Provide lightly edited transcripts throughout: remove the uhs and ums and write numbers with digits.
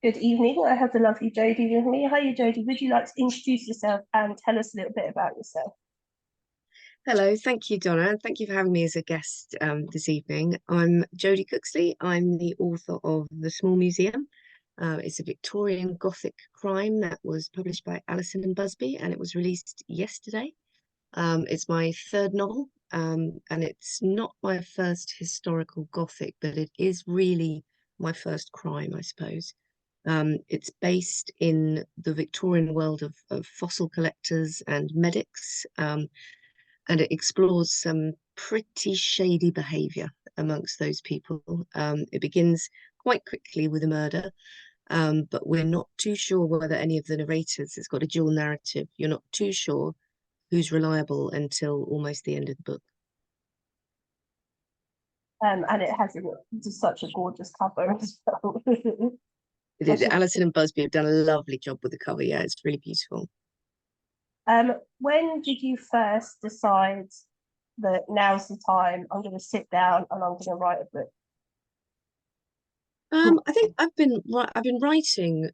Good evening. I have the lovely Jody with me. Hi, Jody. Would you like to introduce yourself and tell us a little bit about yourself? Hello, thank you, Donna, and thank you for having me as a guest this evening. I'm Jody Cooksley. I'm the author of The Small Museum. It's a Victorian Gothic crime that was published by Allison and Busby, and it was released yesterday. It's my third novel, and it's not my first historical Gothic, but it is really my first crime, I suppose. It's based in the Victorian world of fossil collectors and medics. And it explores some pretty shady behavior amongst those people. It begins quite quickly with a murder, but we're not too sure whether any of the narrators has got a dual narrative. You're not too sure who's reliable until almost the end of the book. And it has just such a gorgeous cover as well. Alison and Busby have done a lovely job with the cover. Yeah, it's really beautiful. When did you first decide that now's the time, I'm going to sit down and I'm going to write a book? I think I've been writing,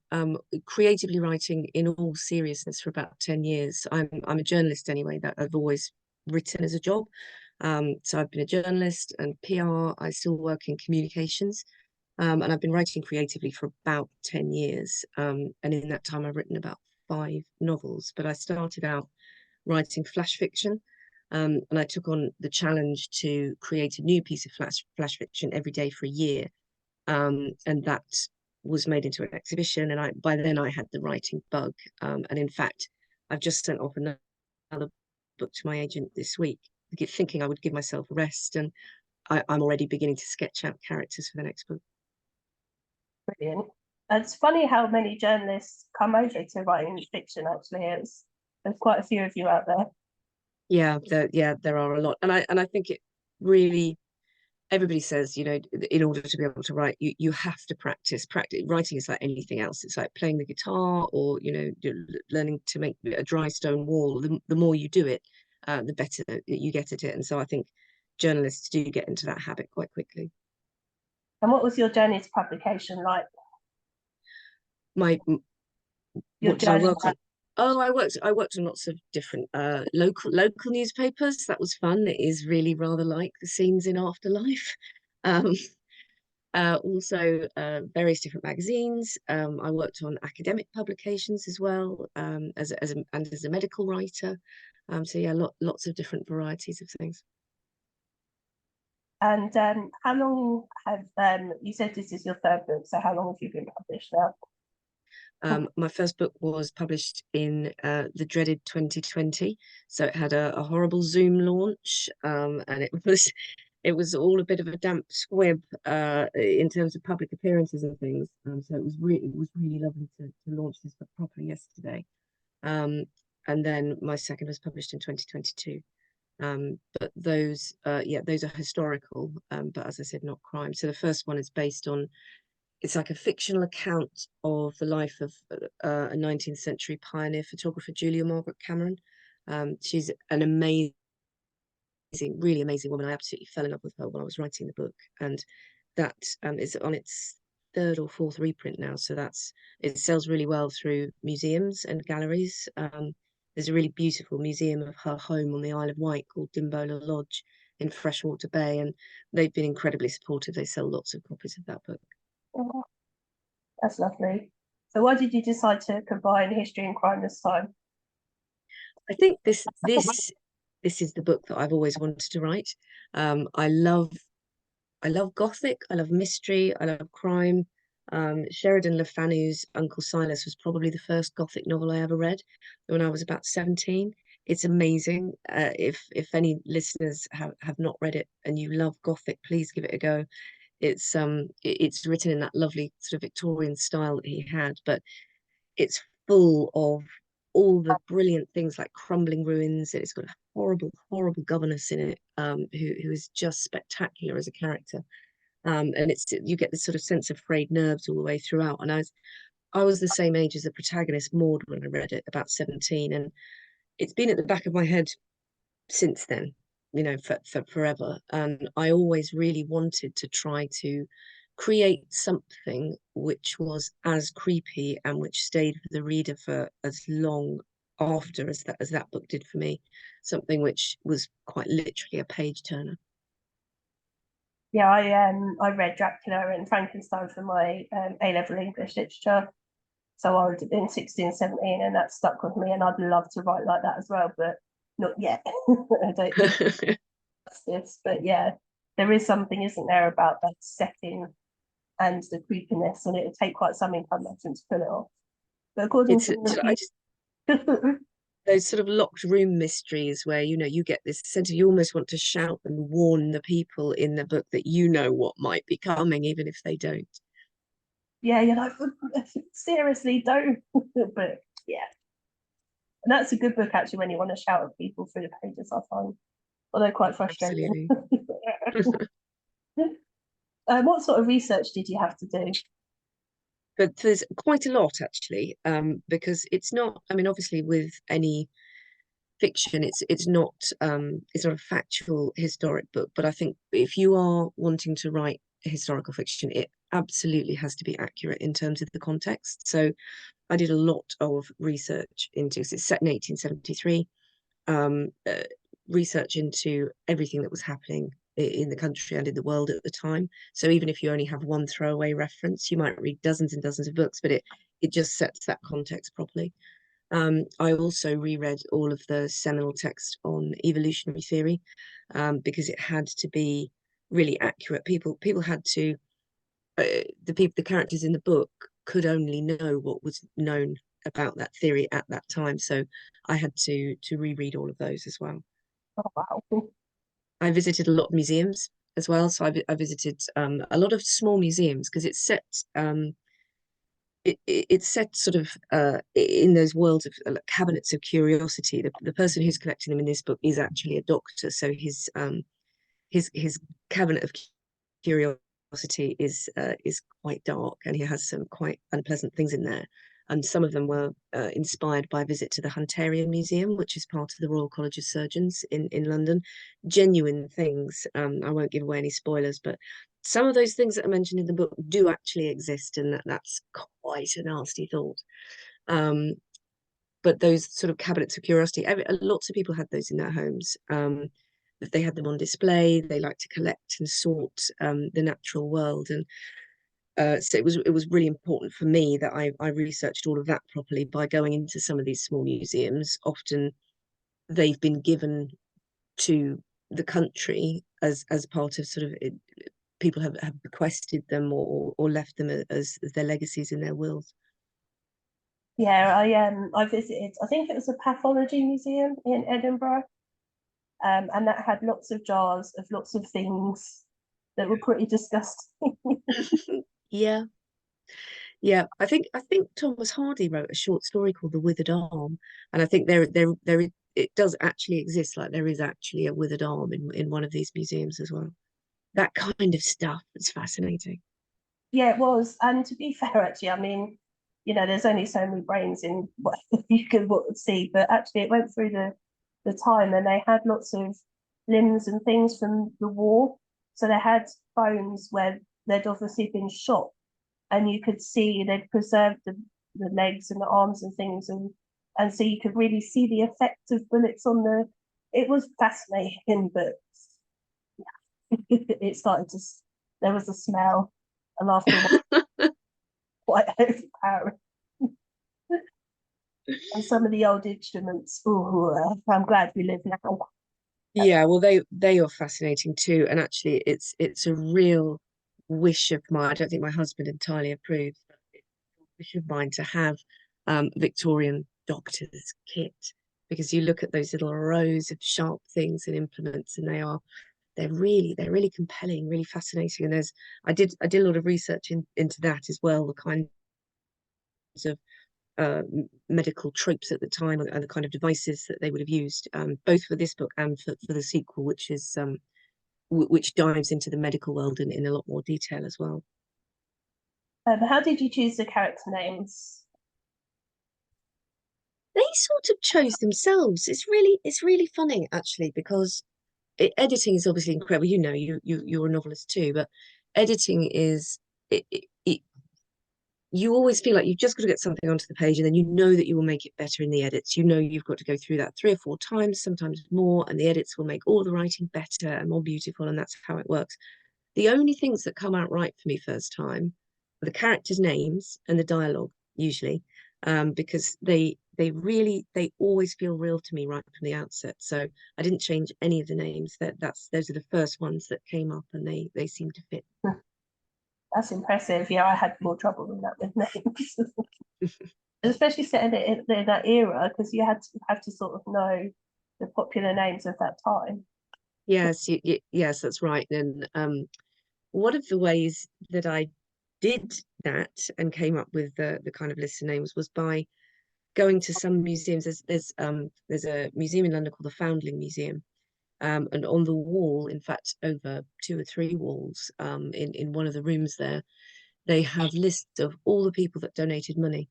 creatively writing in all seriousness for about 10 years. I'm a journalist anyway, that I've always written as a job. So I've been a journalist and PR. I still work in communications. And I've been writing creatively for about 10 years. And in that time I've written about 5 novels, but I started out writing flash fiction. And I took on the challenge to create a new piece of flash fiction every day for a year. And that was made into an exhibition. And by then I had the writing bug. And in fact, I've just sent off another book to my agent this week, thinking I would give myself a rest. And I'm already beginning to sketch out characters for the next book. Brilliant. It's funny how many journalists come over to writing fiction, actually. There's quite a few of you out there. Yeah, there are a lot. And I think it really, everybody says, in order to be able to write, you have to practice. Writing is like anything else. It's like playing the guitar or, learning to make a dry stone wall. The more you do it, the better you get at it. And so I think journalists do get into that habit quite quickly. And what was your journey to publication like? What did I work on? Oh, I worked on lots of different local newspapers. That was fun. It is really rather like the scenes in Afterlife. Also various different magazines. I worked on academic publications as well, as a medical writer. So yeah, lots of different varieties of things. And how long have you said this is your third book? So how long have you been published now? My first book was published in the dreaded 2020, so it had a horrible Zoom launch, and it was all a bit of a damp squib in terms of public appearances and things. So it was really lovely to launch this book properly yesterday. And then my second was published in 2022. But those are historical, but as I said, not crime. So the first one is based on, it's like a fictional account of the life of a 19th century pioneer photographer, Julia Margaret Cameron. She's an really amazing woman. I absolutely fell in love with her when I was writing the book, and that is on its 3rd or 4th reprint now. So it sells really well through museums and galleries. There's a really beautiful museum of her home on the Isle of Wight called Dimbola Lodge in Freshwater Bay, and they've been incredibly supportive. They sell lots of copies of that book. Oh, that's lovely. So why did you decide to combine history and crime this time? I think this is the book that I've always wanted to write. I love Gothic, I love mystery, I love crime. Sheridan Le Fanu's Uncle Silas was probably the first Gothic novel I ever read when I was about 17. It's amazing. If any listeners have not read it and you love Gothic, please give it a go. It's written in that lovely sort of Victorian style that he had, but it's full of all the brilliant things like crumbling ruins. It's got a horrible governess in it, who is just spectacular as a character. And you get this sort of sense of frayed nerves all the way throughout. And I was the same age as the protagonist, Maud, when I read it, about 17, and it's been at the back of my head since then, you know, for forever. And I always really wanted to try to create something which was as creepy and which stayed with the reader for as long after as that book did for me. Something which was quite literally a page turner. Yeah, I read Dracula and Frankenstein for my A-level English literature. So I would have been 16, 17, and that stuck with me. And I'd love to write like that as well, but not yet. I don't think that's this. But yeah, there is something, isn't there, about that setting and the creepiness, and it would take quite some inclination to pull it off. But according It's to I just those sort of locked room mysteries where, you know, you get this sense of you almost want to shout and warn the people in the book that you know what might be coming, even if they don't. yeah, you're like, seriously, don't. But yeah, and that's a good book actually when you want to shout at people through the pages, I find, although quite frustrating. Absolutely. What sort of research did you have to do? But there's quite a lot actually, because it's not, I mean, obviously with any fiction, it's not a factual historic book, but I think if you are wanting to write historical fiction, it absolutely has to be accurate in terms of the context. So I did a lot of research into, 'cause it's set in 1873, um, uh, research into everything that was happening in the country and in the world at the time. So even if you only have one throwaway reference, you might read dozens and dozens of books, but it just sets that context properly. I also reread all of the seminal text on evolutionary theory, because it had to be really accurate. People had to the characters in the book could only know what was known about that theory at that time. So I had to reread all of those as well. Oh, wow. I visited a lot of museums as well. So I visited a lot of small museums because it's set sort of in those worlds of cabinets of curiosity. The person who's collecting them in this book is actually a doctor, so his cabinet of curiosity is quite dark, and he has some quite unpleasant things in there. And some of them were inspired by a visit to the Hunterian Museum, which is part of the Royal College of Surgeons in London. Genuine things. I won't give away any spoilers, but some of those things that are mentioned in the book do actually exist, and that's quite a nasty thought. Um, but those sort of cabinets of curiosity, lots of people had those in their homes. They had them on display. They like to collect and sort the natural world, and so it was really important for me that I researched all of that properly by going into some of these small museums. Often they've been given to the country as part of sort of people have bequested them or left them as their legacies in their wills. Yeah, I visited, I think it was a pathology museum in Edinburgh, and that had lots of jars of lots of things that were pretty disgusting. Yeah, yeah. I think Thomas Hardy wrote a short story called The Withered Arm, and I think it does actually exist. Like there is actually a withered arm in one of these museums as well. That kind of stuff is fascinating. Yeah, it was. And to be fair, actually, I mean, there's only so many brains in what you can see, but actually, it went through the time, and they had lots of limbs and things from the war. So they had bones where they'd obviously been shot, and you could see they'd preserved the legs and the arms and things, and so you could really see the effect of bullets on the. It was fascinating, but it started to. There was a smell, and after a while, quite overpowering. And some of the old instruments. Oh, I'm glad we live now. Yeah, well, they are fascinating too, and actually, it's a real wish of mine. I don't think my husband entirely approves, but it's a wish of mine to have Victorian doctor's kit because you look at those little rows of sharp things and implements, and they're really compelling, really fascinating. And I did a lot of research into that as well, the kinds of medical tropes at the time and the kind of devices that they would have used, both for this book and for the sequel, which dives into the medical world in a lot more detail as well. How did you choose the character names? They sort of chose themselves. It's really funny actually, because editing is obviously incredible. You know, you're a novelist too, but editing is it you always feel like you've just got to get something onto the page, and then you know that you will make it better in the edits. You know you've got to go through that 3 or 4 times, sometimes more, and the edits will make all the writing better and more beautiful, and that's how it works. The only things that come out right for me first time are the characters' names and the dialogue, usually, because they always feel real to me right from the outset. So I didn't change any of the names. Those are the first ones that came up, and they seem to fit. That's impressive. Yeah, I had more trouble than that with names, especially setting it in that era because you had to have to sort of know the popular names of that time. Yes, yes, that's right. And one of the ways that I did that and came up with the kind of list of names was by going to some museums. There's a museum in London called the Foundling Museum. And on the wall, in fact, over 2 or 3 walls, in one of the rooms there, they have lists of all the people that donated money,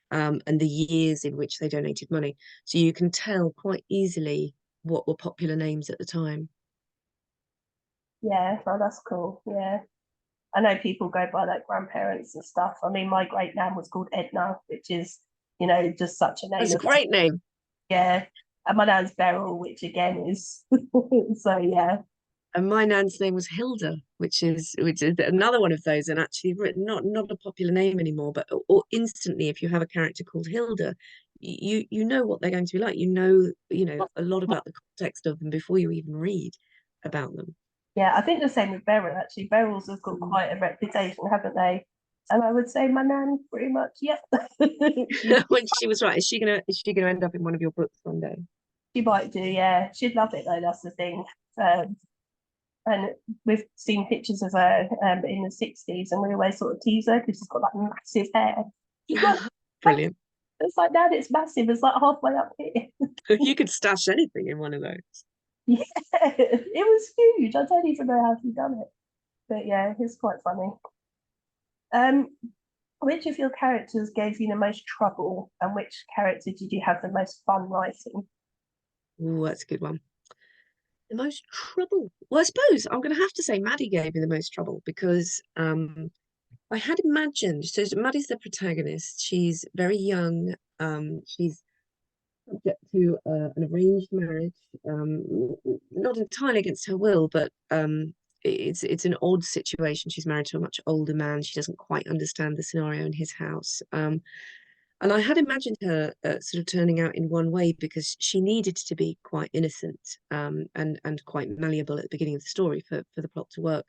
and the years in which they donated money. So you can tell quite easily what were popular names at the time. Yeah, well, that's cool. Yeah. I know people go by like grandparents and stuff. I mean, my great nan was called Edna, which is, just such a name That's a of, great name. yeah. And my nan's Beryl, which again is, so yeah. And my nan's name was Hilda, which is another one of those, and actually not a popular name anymore. But or instantly, if you have a character called Hilda, you know what they're going to be like. You know a lot about the context of them before you even read about them. Yeah, I think the same with Beryl, actually. Beryl's have got Mm. quite a reputation, haven't they? And I would say my nan pretty much, yep. she, When she was right, is she gonna end up in one of your books one day? she might do, yeah. She'd love it though, that's the thing. Um, and we've seen pictures of her in the 60s, and we always sort of tease her because she's got like massive hair. She's like, Brilliant. it's like, Dad, it's massive. It's like halfway up here. You could stash anything in one of those. Yeah, it was huge. I don't even know how she done it. But yeah, it's quite funny. Um, which of your characters gave you the most trouble, and which character did you have the most fun writing? Oh, that's a good one. The most trouble. Well, I suppose I'm going to have to say Maddie gave me the most trouble because I had imagined. So Maddie's the protagonist. She's very young. She's subject to an arranged marriage. Not entirely against her will, but it's an odd situation. She's married to a much older man. She doesn't quite understand the scenario in his house. And I had imagined her sort of turning out in one way because she needed to be quite innocent, and quite malleable at the beginning of the story for the plot to work.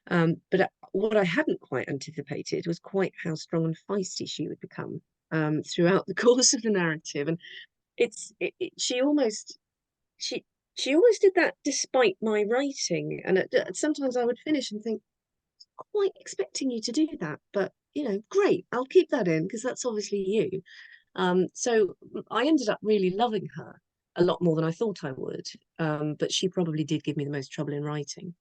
But what I hadn't quite anticipated was quite how strong and feisty she would become throughout the course of the narrative. And she she almost did that despite my writing. And sometimes I would finish and think, quite expecting you to do that, but great, I'll keep that in because that's obviously you. So I ended up really loving her a lot more than I thought I would. But she probably did give me the most trouble in writing.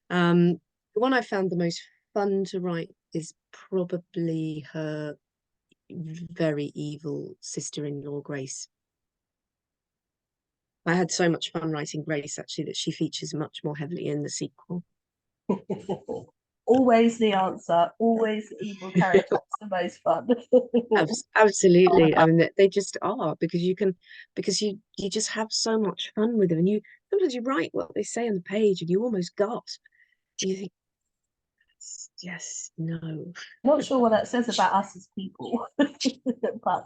The one I found the most fun to write is probably her very evil sister-in-law, Grace. I had so much fun writing Grace, actually, that she features much more heavily in the sequel. Always the answer. Always the evil character. That's the most fun. Absolutely. I mean, they just are, because you just have so much fun with them, and you sometimes you write what they say on the page, and you almost gasp. You think, yes, no. Not sure what that says about us as people, but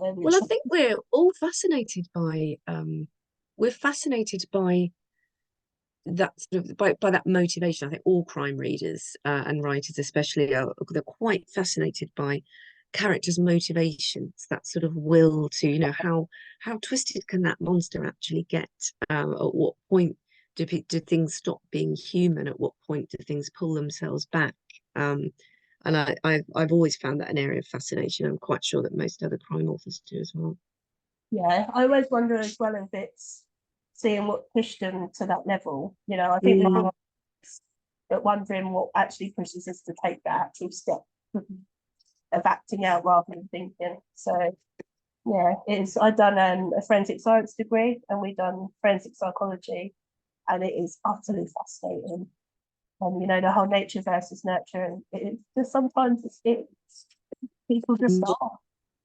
there we Well, I go. think we're all fascinated by we're fascinated by that sort of by that motivation. I think all crime readers and writers especially they're quite fascinated by characters' motivations, that sort of will to, how twisted can that monster actually get? At what point do things stop being human? At what point do things pull themselves back? And I've always found that an area of fascination. I'm quite sure that most other crime authors do as well. Yeah, I always wonder as well if it's seeing what pushed them to that level. I think we Mm. are, but wondering what actually pushes us to take that actual step of acting out rather than thinking. So Yeah, it's I've done a forensic science degree and we've done forensic psychology, and it is utterly fascinating. And you know, the whole nature versus nurture, and it's just sometimes it's people just Mm, are.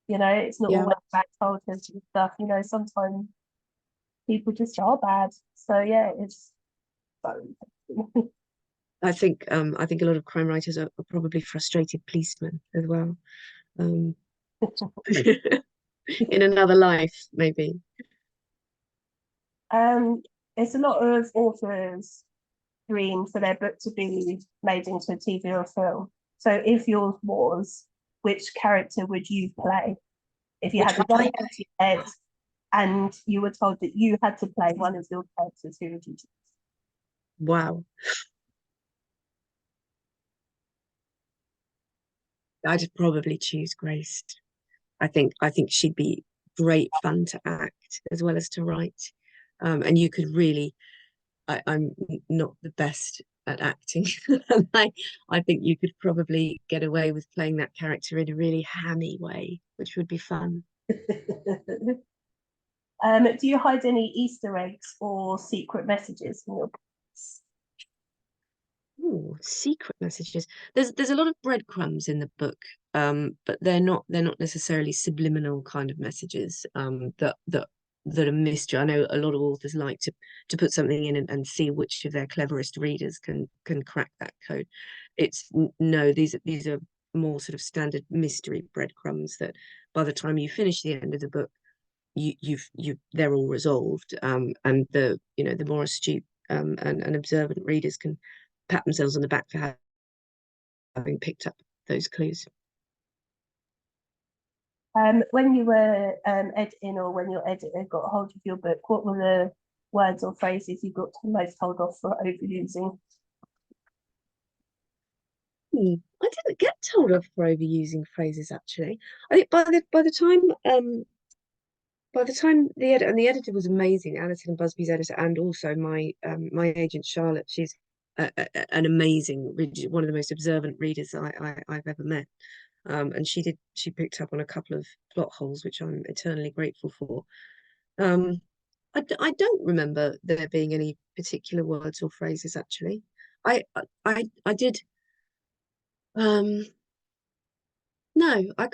You know, it's not yeah, always about cultures and stuff. You know, sometimes people just are bad. So yeah, it's so interesting. I think a lot of crime writers are probably frustrated policemen as well. Um, in another life, maybe. Um, it's a lot of authors' dream for their book to be made into a TV or a film. So if yours was, which character would you play? If you Which had a would gun I to your head and you were told that you had to play one of your characters, who would you choose? Wow. I'd probably choose Grace. I think she'd be great fun to act as well as to write. And you could really I'm not the best at acting. And I think you could probably get away with playing that character in a really hammy way, which would be fun. Do you hide any Easter eggs or secret messages in your books? Ooh, secret messages. There's a lot of breadcrumbs in the book, but they're not necessarily subliminal kind of messages that are mystery. I know a lot of authors like to put something in and see which of their cleverest readers can crack that code. No, these are more sort of standard mystery breadcrumbs that by the time you finish the end of the book, you they're all resolved. And the the more astute and observant readers can pat themselves on the back for having picked up those clues. When you were editing, or when your editor got hold of your book, what were the words or phrases you got most told off for overusing? I didn't get told off for overusing phrases actually. I think by the time the editor was amazing, Alison and Busby's editor, and also my agent Charlotte. She's an amazing one of the most observant readers I've ever met. And she picked up on a couple of plot holes, which I'm eternally grateful for. Um, I don't remember there being any particular words or phrases actually. I did. Um, no, I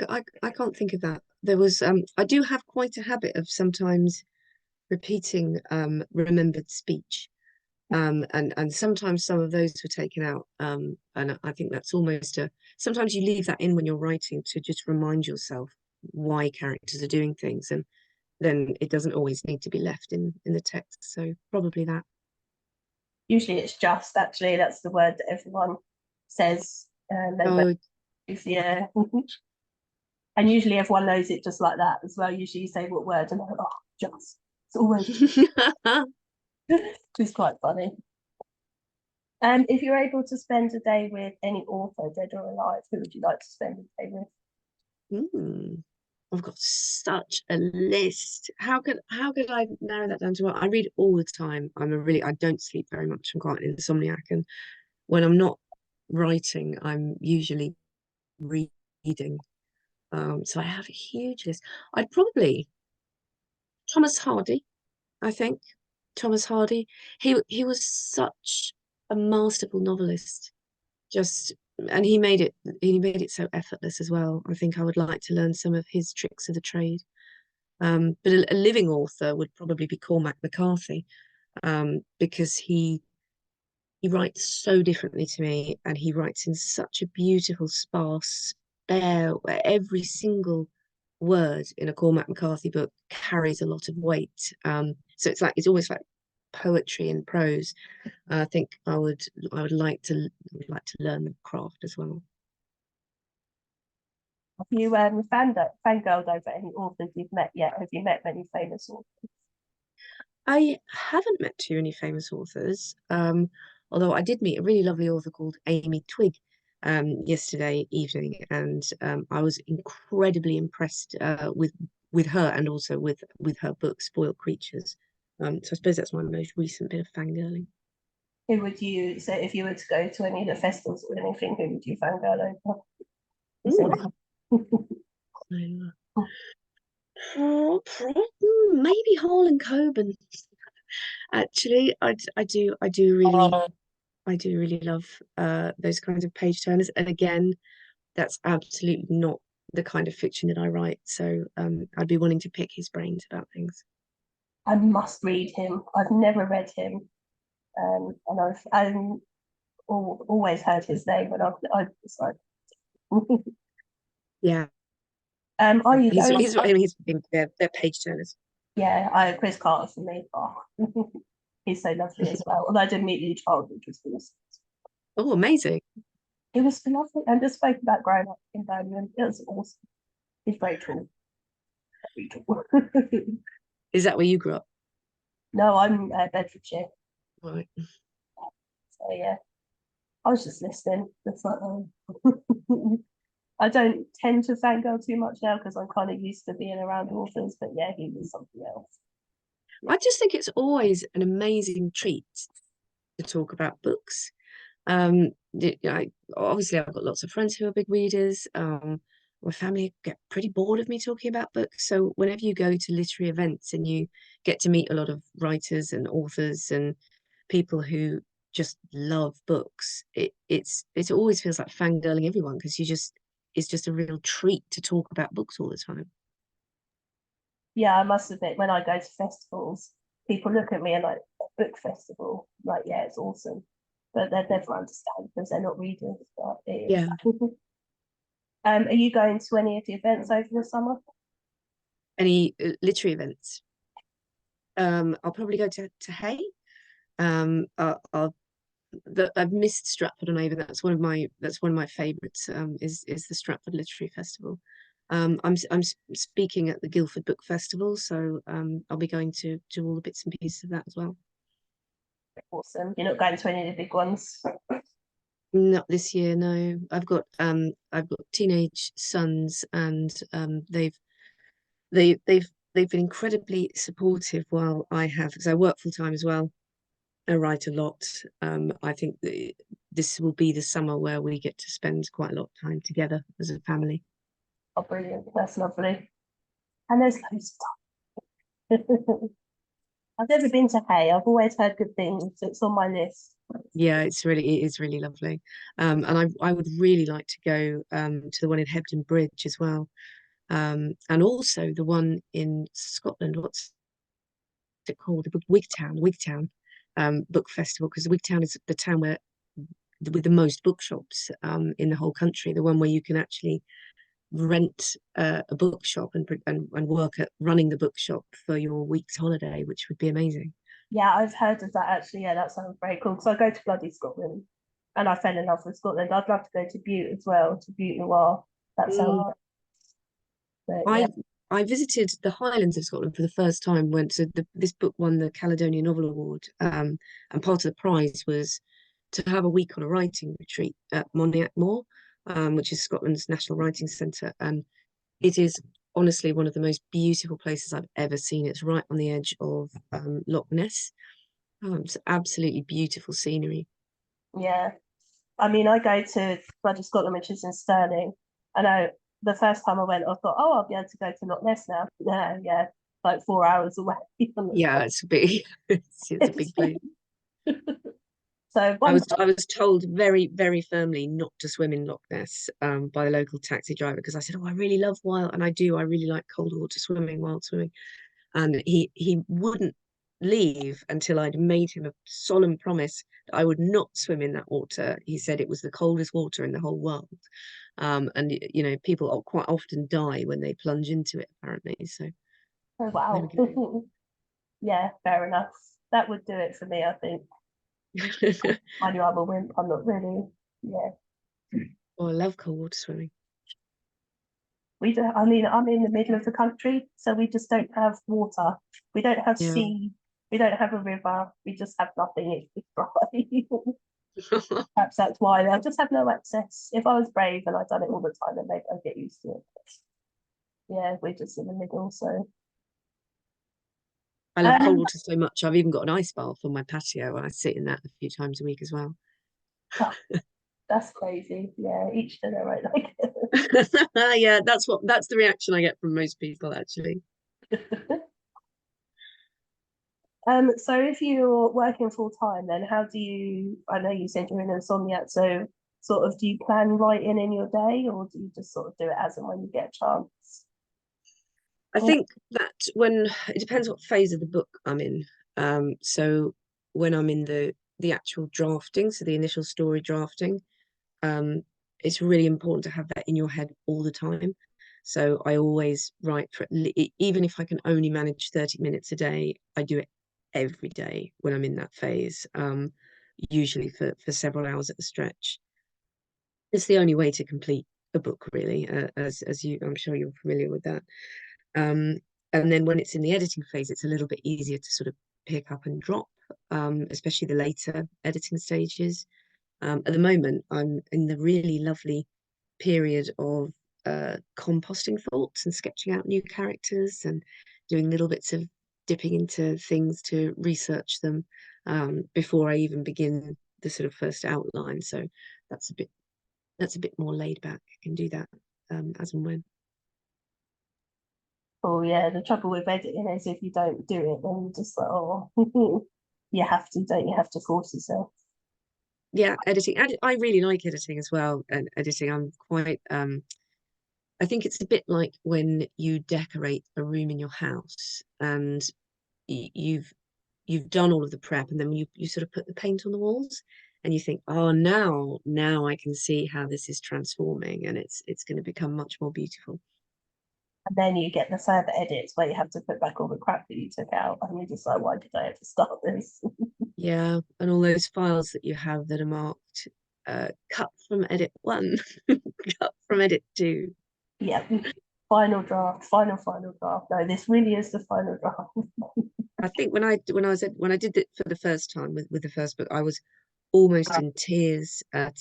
can't think of that. There was I do have quite a habit of sometimes repeating remembered speech. And sometimes some of those were taken out. And I think that's almost a sometimes you leave that in when you're writing to just remind yourself why characters are doing things, and then it doesn't always need to be left in the text. So probably that. Usually it's just, actually, that's the word that everyone says. Oh, Yeah. And usually everyone knows it just like that as well. Usually you say what word and they're like, oh, just. It's always which is quite funny. If you're able to spend a day with any author, dead or alive, who would you like to spend a day with? hmm. I've got such a list. How could I narrow that down to one? I read all the time. I don't sleep very much. I'm quite an insomniac, and when I'm not writing, I'm usually reading. So I have a huge list. I'd probably Thomas Hardy, I think. Thomas Hardy. He was such a masterful novelist. Just and he made it so effortless as well. I think I would like to learn some of his tricks of the trade. But a living author would probably be Cormac McCarthy, because he writes so differently to me, and he writes in such a beautiful, sparse, spare, where every single word in a Cormac McCarthy book carries a lot of weight. So it's almost like poetry in prose. I think I would like to learn the craft as well. Have you fangirled over any authors you've met yet? Have you met many famous authors? I haven't met too many famous authors, although I did meet a really lovely author called Amy Twigg yesterday evening, and I was incredibly impressed with her and also with her book Spoiled Creatures. So I suppose that's my most recent bit of fangirling. Who would you say, if you were to go to any of the festivals or anything, who would you fangirl over? Ooh, I Oh, maybe Hall and Coben. Actually, I do really love those kinds of page turners. And again, that's absolutely not the kind of fiction that I write. So I'd be wanting to pick his brains about things. I must read him. I've never read him, and I've always heard his name, and I was like, Yeah, are you he's going? he's I mean, they're page turners. Yeah, I Chris Carter for me. Oh, he's so lovely as well. Although I didn't meet Lee Child, which was awesome. Oh, amazing. It was lovely, and just spoke about growing up in Birmingham. It was awesome. He's very tall. Very tall. Is that where you grew up? No, I'm Bedfordshire. Right. So yeah, I was just listening. It's like, I don't tend to fangirl too much now because I'm kind of used to being around authors. But yeah, he was something else. I just think it's always an amazing treat to talk about books. Obviously I've got lots of friends who are big readers. My family get pretty bored of me talking about books. So whenever you go to literary events and you get to meet a lot of writers and authors and people who just love books, it always feels like fangirling everyone because it's just a real treat to talk about books all the time. Yeah, I must admit, when I go to festivals, people look at me and like, book festival, like, yeah, it's awesome. But they'd never understand because they're not readers. But it is. Yeah. Are you going to any of the events over the summer? Any literary events? I'll probably go to Hay. I've missed Stratford on Avon. That's one of my favourites. Is the Stratford Literary Festival. I'm speaking at the Guildford Book Festival, so I'll be going to all the bits and pieces of that as well. Awesome. You're not going to any of the big ones? Not this year, no. I've got teenage sons, and they've been incredibly supportive while I have, because I work full time as well. I write a lot. I think this will be the summer where we get to spend quite a lot of time together as a family. Oh, brilliant. That's lovely. And there's loads of time. I've never been to Hay. I've always heard good things. So it's on my list. Yeah, it is really lovely. And I would really like to go to the one in Hebden Bridge as well. And also the one in Scotland. What's it called? Wigtown Book Festival, because Wigtown is the town where with the most bookshops in the whole country, the one where you can actually rent a bookshop and work at running the bookshop for your week's holiday, which would be amazing. Yeah, I've heard of that actually. Yeah, that sounds very cool. Because I go to bloody Scotland and I fell in love with Scotland. I'd love to go to Butte as well, to Butte Noir. That sounds Mm. but yeah. I I visited the Highlands of Scotland for the first time when this book won the Caledonia Novel Award, and part of the prize was to have a week on a writing retreat at Moniac Moor, which is Scotland's national writing centre, and it is honestly one of the most beautiful places I've ever seen. It's right on the edge of Loch Ness. It's absolutely beautiful scenery. Yeah. I mean, I go to bloody Scotland, which is in Stirling. I know the first time I went, I thought, oh, I'll be able to go to Loch Ness now. Yeah, yeah, like 4 hours away from the Yeah, it's a big, it's a big place. So I one was time, I was told very, very firmly not to swim in Loch Ness by the local taxi driver because I said, "Oh, I really love wild, and I do. I really like cold water swimming, wild swimming." And he wouldn't leave until I'd made him a solemn promise that I would not swim in that water. He said it was the coldest water in the whole world, and you know people quite often die when they plunge into it. Apparently, so oh there we wow. Yeah, fair enough. That would do it for me, I think. go. I knew I'm a wimp. I'm not really. Yeah, Oh, I love cold water swimming. we do. I mean, I'm in the middle of the country, so we just don't have water. We don't have Yeah. sea. We don't have a river. We just have nothing. It's dry. Perhaps that's why I just have no access. If I was brave and I'd done it all the time, then maybe I'd get used to it. Yeah, we're just in the middle. So, I love cold um, water so much. I've even got an ice bath on my patio, and I sit in that a few times a week as well. oh, that's crazy. Yeah, each to their own. Like, Yeah, that's the reaction I get from most people, actually. So if you're working full time, then how do you, I know you said you're in insomniac, so sort of do you plan writing in your day or do you just sort of do it as and when you get a chance? I think that when it depends what phase of the book I'm in. So when I'm in the actual drafting, so the initial story drafting, um, it's really important to have that in your head all the time. So I always write for even if I can only manage 30 minutes a day, I do it every day when I'm in that phase. Usually for several hours at a stretch. It's the only way to complete a book, really, as you, I'm sure you're familiar with that. Um, and then when it's in the editing phase, it's a little bit easier to sort of pick up and drop, especially the later editing stages. At the moment, I'm in the really lovely period of composting thoughts and sketching out new characters and doing little bits of dipping into things to research them before I even begin the sort of first outline. So that's a bit that's a bit more laid back. I can do that as and when. Oh yeah, the trouble with editing is if you don't do it, then you just like, oh, you have to, don't you have to force yourself? Yeah, editing. I really like editing as well. And editing, I'm quite I think it's a bit like when you decorate a room in your house and you've done all of the prep and then you sort of put the paint on the walls and you think, oh, now I can see how this is transforming and it's going to become much more beautiful. And then you get the further edits where you have to put back all the crap that you took out, and you're just like, why did I have to start this? Yeah, and all those files that you have that are marked cut from edit one, cut from edit two. Yeah, final draft, final draft. No, this really is the final draft. I think when I did it for the first time with the first book, I was almost in tears at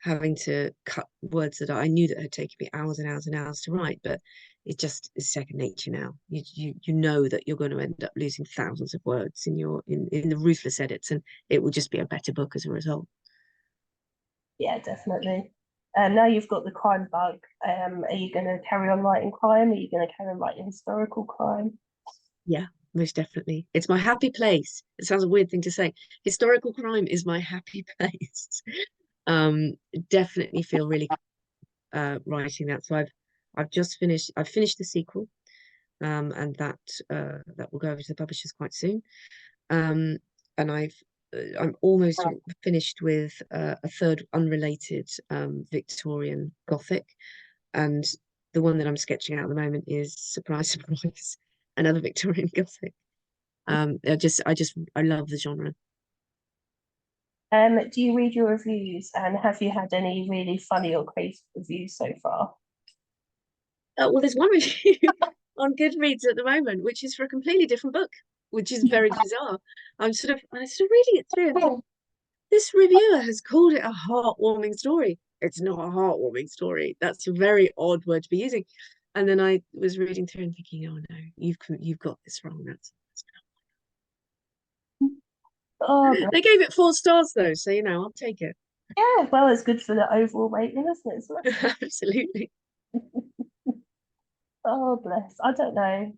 having to cut words that I knew that had taken me hours and hours and hours to write, but it just is second nature now. You know that you're going to end up losing thousands of words in the ruthless edits, and it will just be a better book as a result. Yeah, definitely. Now you've got the crime bug. Are you going to carry on writing crime? Are you going to carry on writing historical crime? Yeah, most definitely. It's my happy place. It sounds a weird thing to say. Historical crime is my happy place. Um, Definitely feel really writing that. So I've finished the sequel, and that will go over to the publishers quite soon. Um, and I'm almost finished with a third unrelated Victorian Gothic, and the one that I'm sketching out at the moment is surprise, surprise, another Victorian Gothic. I love the genre. Do you read your reviews and have you had any really funny or crazy reviews so far? Well, there's one review on Goodreads at the moment, which is for a completely different book, which is very bizarre. I sort of reading it through and think, this reviewer has called it a heartwarming story. It's not a heartwarming story. That's a very odd word to be using. And then I was reading through and thinking, oh no, you've got this wrong. That's Oh, They gave it 4 stars though, so I'll take it. yeah, well, it's good for the overall rating, isn't it? Absolutely. Oh, bless. I don't know.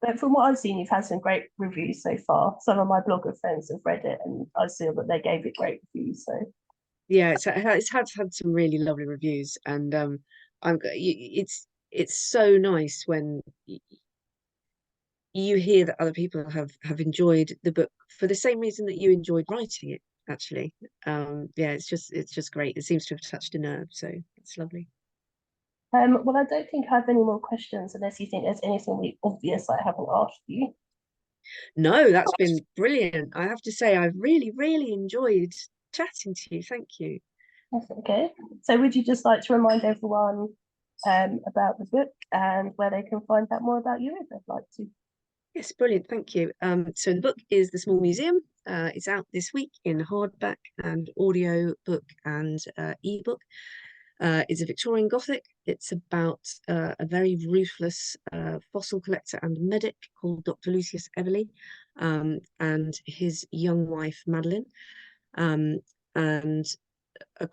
But from what I've seen, you've had some great reviews so far. Some of my blogger friends have read it and I feel that they gave it great reviews. So, Yeah, it's had some really lovely reviews, and it's so nice when you hear that other people have enjoyed the book for the same reason that you enjoyed writing it, actually. Yeah, it's just great. It seems to have touched a nerve, so it's lovely. well, I don't think I have any more questions unless you think there's anything really obvious I haven't asked you. No, that's been brilliant. I have to say, I've really, really enjoyed chatting to you. Thank you. That's okay. So, would you just like to remind everyone about the book and where they can find out more about you if they'd like to? Yes, brilliant. Thank you. So the book is The Small Museum. It's out this week in hardback and audio book and ebook. It's a Victorian Gothic. It's about a very ruthless fossil collector and medic called Dr. Lucius Everley, and his young wife Madeline, um, and a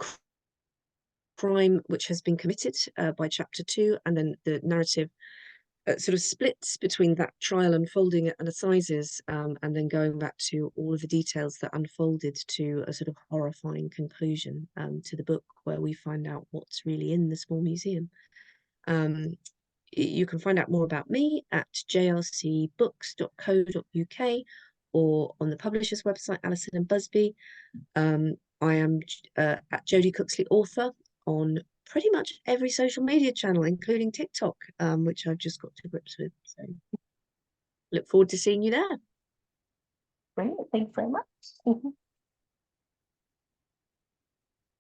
crime which has been committed by chapter 2, and then the narrative sort of splits between that trial unfolding at assizes, and then going back to all of the details that unfolded to a sort of horrifying conclusion, to the book, where we find out what's really in the small museum. You can find out more about me at jrcbooks.co.uk or on the publisher's website, Alison and Busby. I am at Jody Cooksley Author on pretty much every social media channel, including TikTok, which I've just got to grips with. So look forward to seeing you there. Brilliant. Thank you very much.